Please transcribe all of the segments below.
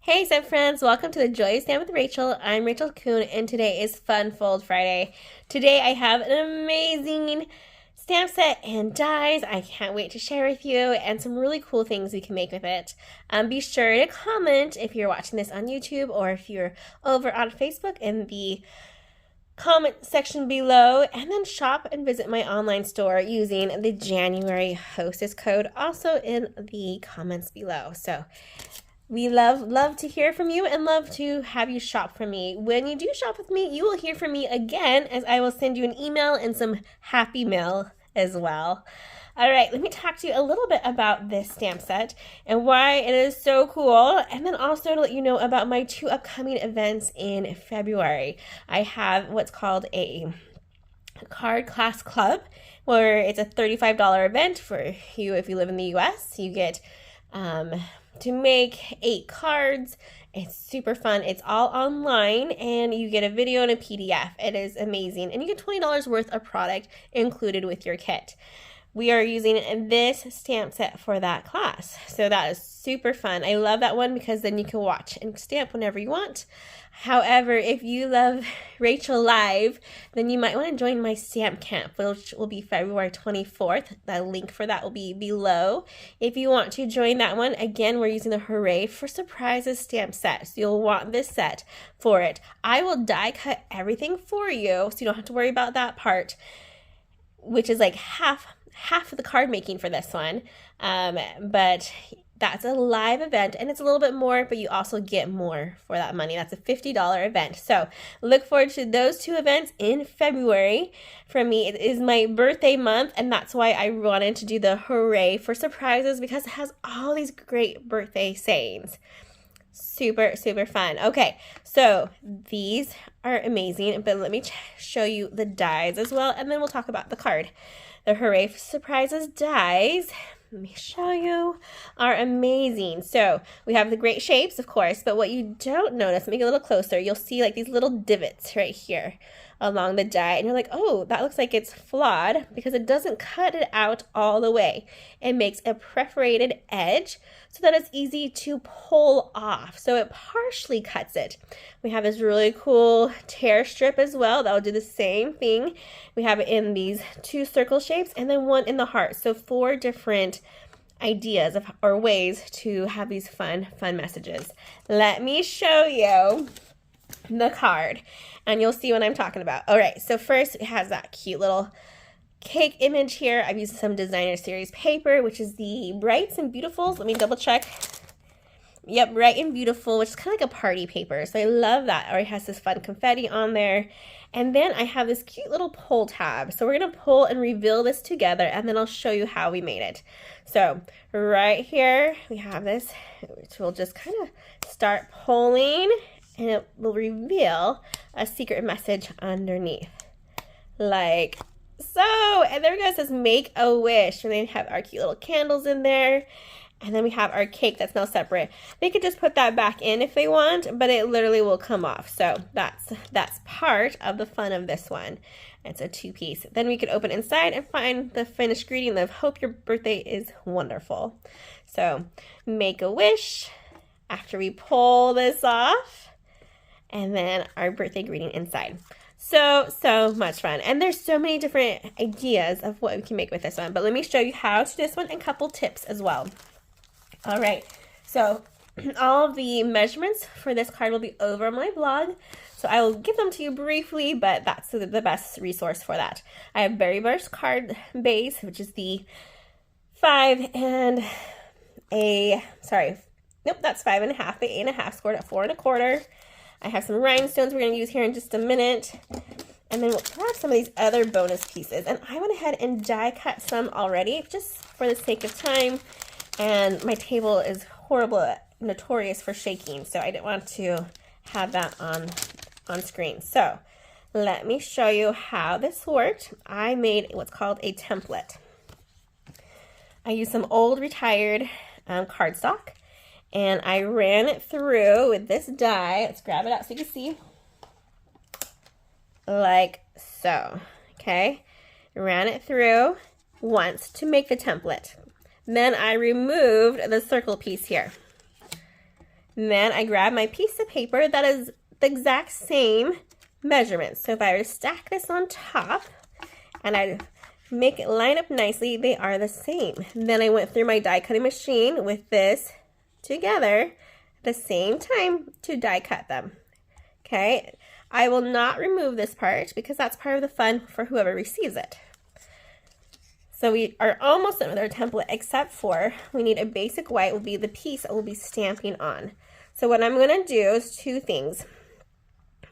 Hey, Stamp friends, welcome to the Joyous Stamp with Rachel. I'm Rachel Coon, and today is Fun Fold Friday. Today I have an amazing stamp set and dies I can't wait to share with you, and some really cool things we can make with it. Be sure to comment if you're watching this on YouTube or if you're over on Facebook in the comment section below, and then shop and visit my online store using the January Hostess Code also in the comments below. So we love to hear from you and love to have you shop from me. When you do shop with me, you will hear from me again, as I will send you an email and some happy mail as well. All right, let me talk to you a little bit about this stamp set and why it is so cool, and then also to let you know about my two upcoming events in February. I have what's called a card class club, where it's a $35 event for you if you live in the US. You get to make 8 cards. It's super fun. It's all online, and you get a video and a PDF. It is amazing, and you get $20 worth of product included with your kit. We are using this stamp set for that class, so that is super fun. I love that one because then you can watch and stamp whenever you want. However, if you love Rachel Live, then you might want to join my stamp camp, which will be February 24th. The link for that will be below. If you want to join that one, again, we're using the Hooray for Surprises stamp set, so you'll want this set for it. I will die cut everything for you, so you don't have to worry about that part, which is like half of the card making for this one, but that's a live event, and it's a little bit more, but you also get more for that money. That's a $50 event, so look forward to those two events in February. For me, it is my birthday month, and that's why I wanted to do the Hooray for Surprises, because it has all these great birthday sayings. Super fun. Okay, so these are amazing, but let me show you the dies as well, and then we'll talk about the card. The Hooray for Surprises dies, let me show you, are amazing. So we have the great shapes, of course, but what you don't notice, let me get a little closer, you'll see like these little divots right here along the die, and you're like, oh, that looks like it's flawed, because it doesn't cut it out all the way. It makes a perforated edge so that it's easy to pull off, so it partially cuts it. We have this really cool tear strip as well that will do the same thing. We have it in these 2 circle shapes and then one in the heart, so 4 different ideas of or ways to have these fun messages. Let me show you the card, and you'll see what I'm talking about. All right, so first it has that cute little cake image here. I've used some designer series paper, which is the Brights and Beautifuls. Let me double check. Yep, Bright and Beautiful, which is kind of like a party paper, so I love that. Or it has this fun confetti on there. And then I have this cute little pull tab, so we're gonna pull and reveal this together, and then I'll show you how we made it. So right here we have this, which we'll just kind of start pulling, and it will reveal a secret message underneath, like so. And there we go, it says make a wish, and then we have our cute little candles in there, and then we have our cake that's now separate. They could just put that back in if they want, but it literally will come off, so that's part of the fun of this one. It's a 2-piece. Then we could open inside and find the finished greeting of hope your birthday is wonderful. So make a wish after we pull this off, and then our birthday greeting inside. So much fun, and there's so many different ideas of what we can make with this one, but let me show you how to do this one and a couple tips as well. All right, so all of the measurements for this card will be over on my blog, so I will give them to you briefly, but that's the best resource for that. I have Berry Burst card base, which is the 5 and a, sorry, nope, that's 5.5, the 8.5 scored at 4 1/4. I have some rhinestones we're going to use here in just a minute, and then we'll have some of these other bonus pieces. And I went ahead and die cut some already, just for the sake of time, and my table is horrible, notorious for shaking, so I didn't want to have that on screen. So let me show you how this worked. I made what's called a template. I used some old retired cardstock, and I ran it through with this die. Let's grab it out so you can see. Like so, okay? Ran it through once to make the template. Then I removed the circle piece here. And then I grab my piece of paper that is the exact same measurements. So if I were to stack this on top and I make it line up nicely, they are the same. Then I went through my die cutting machine with this together at the same time to die cut them. Okay, I will not remove this part because that's part of the fun for whoever receives it. So we are almost done with our template, except for we need a basic white, will be the piece that we'll be stamping on. So what I'm going to do is two things.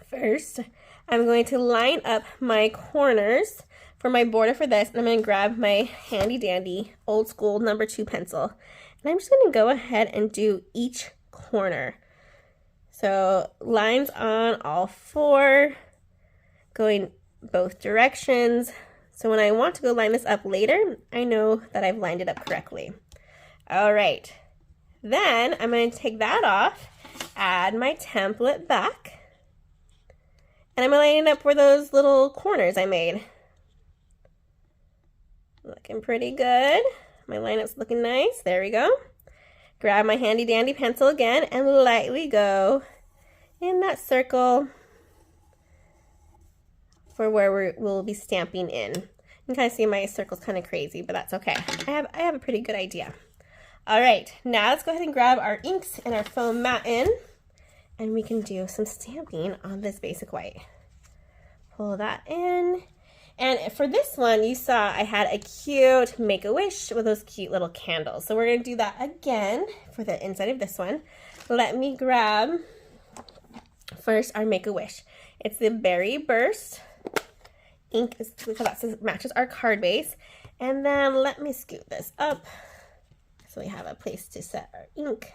First, I'm going to line up my corners for my border for this, and I'm going to grab my handy dandy old school number 2 pencil. And I'm just going to go ahead and do each corner. So lines on all 4, going both directions. So when I want to go line this up later, I know that I've lined it up correctly. All right, then I'm going to take that off, add my template back, and I'm going to line it up where those little corners I made. Looking pretty good. My lineup's looking nice. There we go. Grab my handy dandy pencil again and lightly go in that circle for where we'll be stamping in. You can kind of see my circle's kind of crazy, but that's okay. I have a pretty good idea. All right, now let's go ahead and grab our inks and our foam mat in, and we can do some stamping on this basic white. Pull that in. And for this one, you saw I had a cute Make-A-Wish with those cute little candles. So we're going to do that again for the inside of this one. Let me grab first our Make-A-Wish. It's the Berry Burst ink because that matches our card base. And then let me scoot this up so we have a place to set our ink.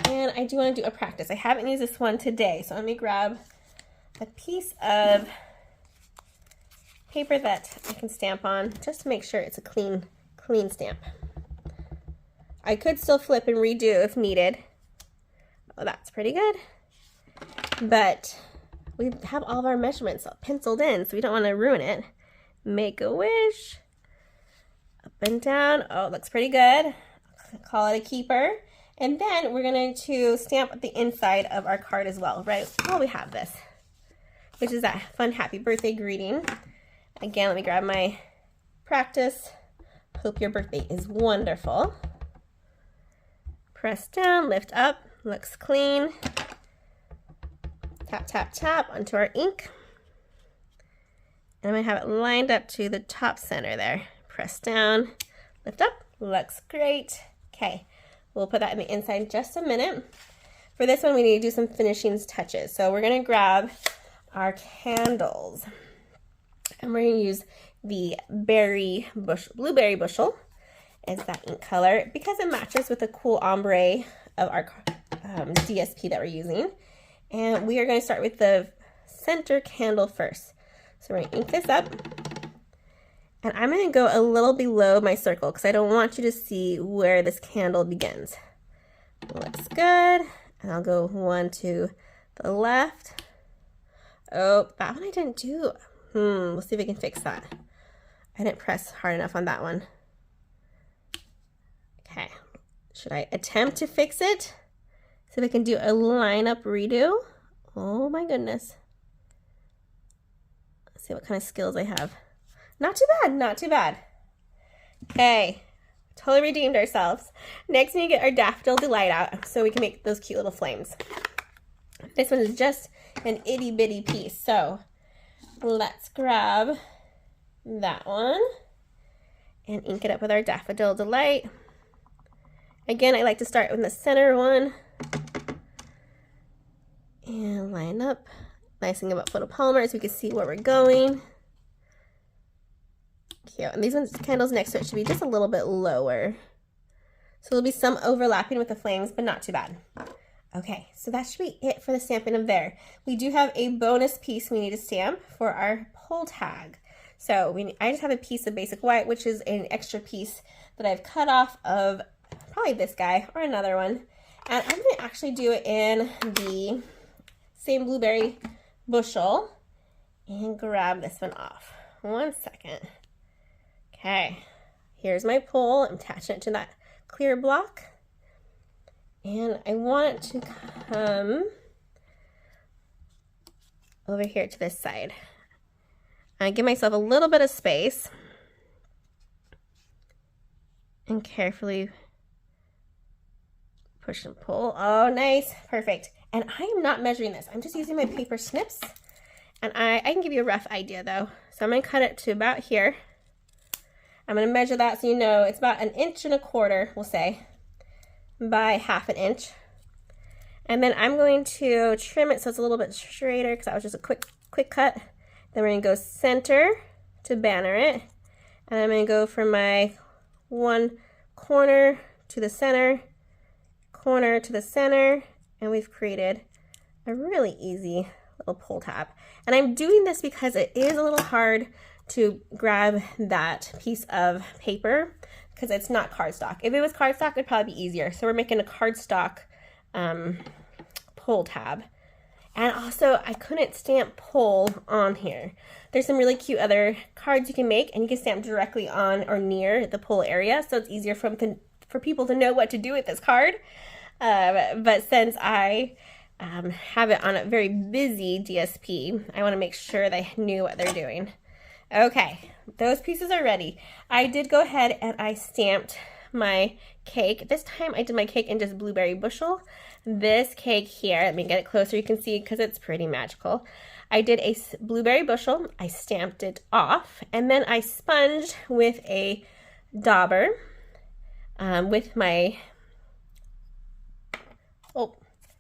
And I do want to do a practice. I haven't used this one today, so let me grab a piece of paper that I can stamp on just to make sure it's a clean stamp. I could still flip and redo if needed. Oh, that's pretty good. But we have all of our measurements penciled in, so we don't want to ruin it. Make-A-Wish. Up and down. Oh, looks pretty good. Call it a keeper. And then we're going to stamp the inside of our card as well, right? While we have this, which is that fun happy birthday greeting. Again, let me grab my practice. Hope your birthday is wonderful. Press down, lift up, looks clean. Tap, tap, tap onto our ink. And I'm going to have it lined up to the top center there. Press down, lift up, looks great. Okay, we'll put that in the inside in just a minute. For this one, we need to do some finishing touches. So we're going to grab our candles. And we're going to use the blueberry bushel as that ink color because it matches with the cool ombre of our DSP that we're using. And we are going to start with the center candle first. So we're going to ink this up. And I'm going to go a little below my circle because I don't want you to see where this candle begins. Looks good. And I'll go one to the left. Oh, that one I didn't do. We'll see if we can fix that. I didn't press hard enough on that one. Okay, should I attempt to fix it? See if I can do a line up redo. Oh my goodness. Let's see what kind of skills I have. Not too bad, not too bad. Okay, totally redeemed ourselves. Next we need to get our Daffodil Delight out so we can make those cute little flames. This one is just an itty bitty piece, so let's grab that one and ink it up with our Daffodil Delight. Again, I like to start with the center one and line up. Nice thing about photopolymer is we can see where we're going. Cute. And these candles next to it should be just a little bit lower. So there'll be some overlapping with the flames, but not too bad. Okay, so that should be it for the stamping of there. We do have a bonus piece we need to stamp for our pull tag. So I just have a piece of basic white, which is an extra piece that I've cut off of probably this guy or another one. And I'm going to actually do it in the same blueberry bushel and grab this one off. 1 second. Okay, here's my pull. I'm attaching it to that clear block. And I want it to come over here to this side. I give myself a little bit of space and carefully push and pull. Oh, nice, perfect. And I am not measuring this. I'm just using my paper snips. And I can give you a rough idea though. So I'm gonna cut it to about here. I'm gonna measure that so you know it's about 1.25 inches, we'll say, by 1/2 inch. And then I'm going to trim it so it's a little bit straighter because that was just a quick cut. Then we're gonna go center to banner it. And I'm gonna go from my one corner to the center, corner to the center, and we've created a really easy little pull tab. And I'm doing this because it is a little hard to grab that piece of paper because it's not cardstock. If it was cardstock, it'd probably be easier. So we're making a cardstock pull tab. And also, I couldn't stamp pull on here. There's some really cute other cards you can make, and you can stamp directly on or near the pull area, so it's easier for people to know what to do with this card. But since I have it on a very busy DSP, I want to make sure they knew what they're doing. Okay, those pieces are ready. I did go ahead and I stamped my cake. This time I did my cake in just blueberry bushel. This cake here, let me get it closer, you can see because it's pretty magical. I did a blueberry bushel, I stamped it off, and then I sponged with a dauber with my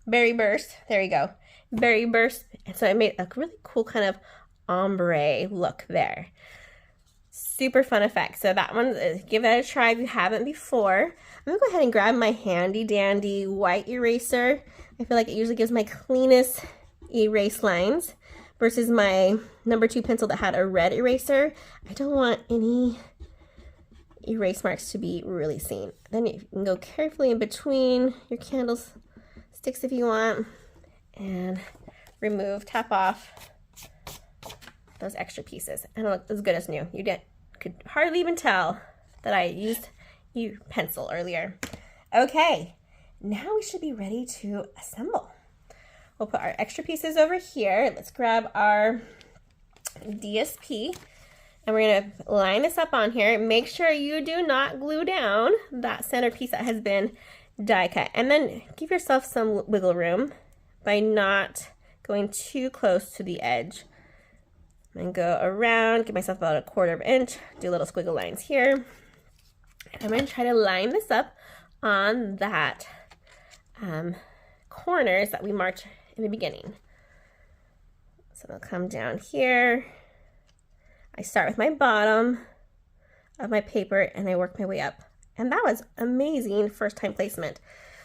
berry burst. There you go, berry burst. And so I made a really cool kind of ombre look there. Super fun effect. So that one, give that a try if you haven't before. I'm gonna go ahead and grab my handy dandy white eraser. I feel like it usually gives my cleanest erase lines versus my #2 pencil that had a red eraser. I don't want any erase marks to be really seen. Then you can go carefully in between your candlesticks if you want and remove, tap off those extra pieces. And it looks as good as new. You could hardly even tell that I used pencil earlier. Okay, now we should be ready to assemble. We'll put our extra pieces over here. Let's grab our DSP and we're gonna line this up on here. Make sure you do not glue down that center piece that has been die cut. And then give yourself some wiggle room by not going too close to the edge. And go around, give myself about 1/4 inch, do little squiggle lines here. And I'm gonna try to line this up on that corners that we marked in the beginning. So I'll come down here. I start with my bottom of my paper and I work my way up. And that was amazing first time placement.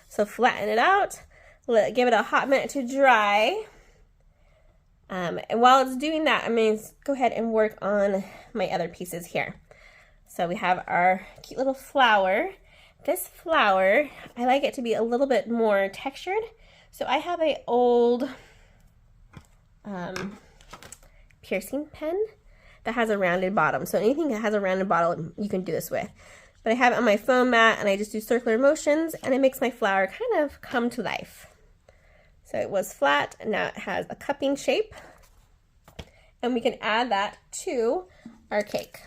So flatten it out, give it a hot minute to dry. And while it's doing that, I'm going to go ahead and work on my other pieces here. So we have our cute little flower. This flower, I like it to be a little bit more textured. So I have an old piercing pen that has a rounded bottom. So anything that has a rounded bottom, you can do this with. But I have it on my foam mat and I just do circular motions and it makes my flower kind of come to life. So it was flat and now it has a cupping shape. And we can add that to our cake.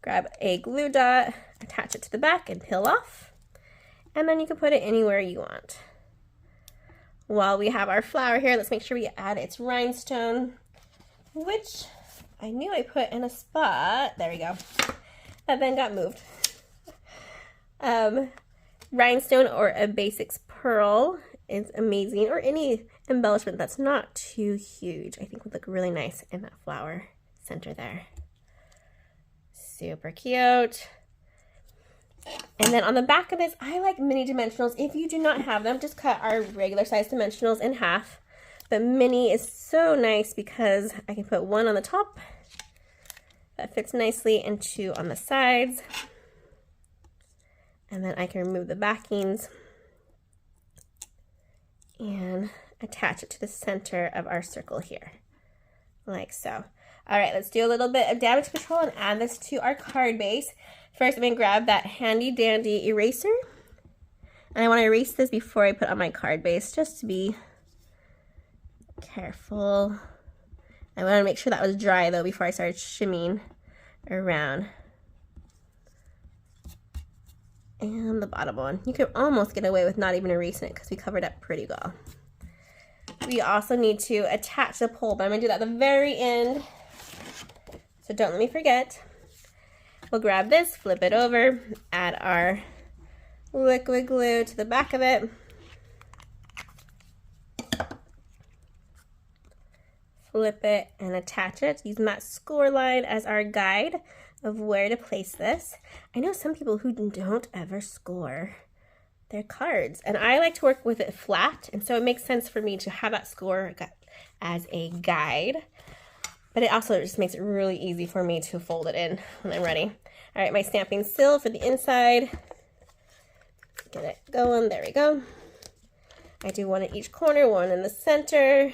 Grab a glue dot, attach it to the back and peel off. And then you can put it anywhere you want. While we have our flower here, let's make sure we add its rhinestone, which I knew I put in a spot. There we go. That then got moved. Rhinestone or a basics pearl is amazing, or any embellishment that's not too huge. I think would look really nice in that flower center there. Super cute. And then on the back of this, I like mini dimensionals. If you do not have them, just cut our regular size dimensionals in half. But mini is so nice because I can put one on the top that fits nicely and 2 on the sides. And then I can remove the backings and attach it to the center of our circle here, like so. All right, let's do a little bit of damage control and add this to our card base. First, I'm gonna grab that handy dandy eraser. And I want to erase this before I put on my card base, just to be careful. I want to make sure that was dry though before I started shimmying around. And the bottom one. You could almost get away with not even erasing it because we covered up pretty well. We also need to attach the pole, but I'm going to do that at the very end. So don't let me forget. We'll grab this, flip it over, add our liquid glue to the back of it. Flip it and attach it using that score line as our guide of where to place this. I know some people who don't ever score their cards, and I like to work with it flat, and so it makes sense for me to have that score as a guide, but it also just makes it really easy for me to fold it in when I'm ready. All right, my stamping seal for the inside. Get it going, there we go. I do one at each corner, one in the center.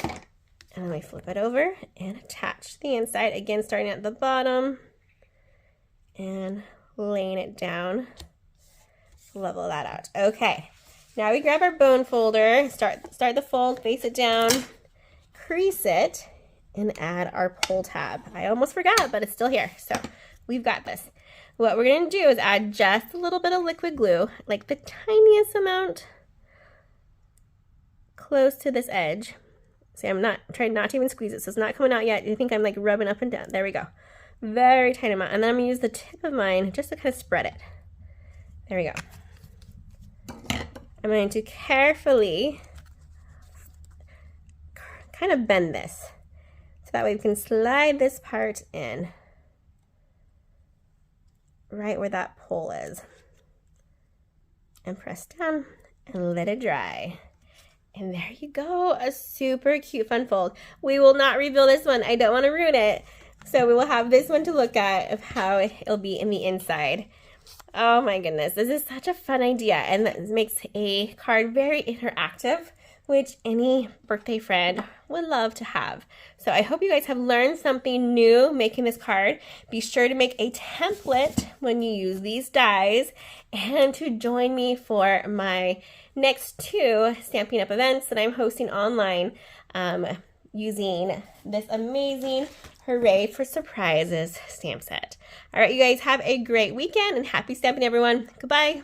And then I flip it over and attach the inside, again starting at the bottom and laying it down. Level that out. Okay, now we grab our bone folder, start the fold, face it down, crease it, and add our pull tab. I almost forgot, but it's still here, so we've got this. What we're going to do is add just a little bit of liquid glue, like the tiniest amount, close to this edge. See, I'm trying not to even squeeze it, so it's not coming out yet. You think I'm like rubbing up and down. There we go. Very tiny amount. And then I'm going to use the tip of mine just to kind of spread it. There we go. I'm going to carefully kind of bend this, so that way we can slide this part in right where that pole is. And press down and let it dry. And there you go, a super cute fun fold. We will not reveal this one. I don't want to ruin it. So we will have this one to look at of how it'll be in the inside. Oh my goodness, this is such a fun idea, and that makes a card very interactive, which any birthday friend would love to have. So I hope you guys have learned something new making this card. Be sure to make a template when you use these dies, and to join me for my next 2 Stampin' Up! Events that I'm hosting online using this amazing Hooray for Surprises stamp set. All right, you guys have a great weekend, and happy stamping, everyone. Goodbye.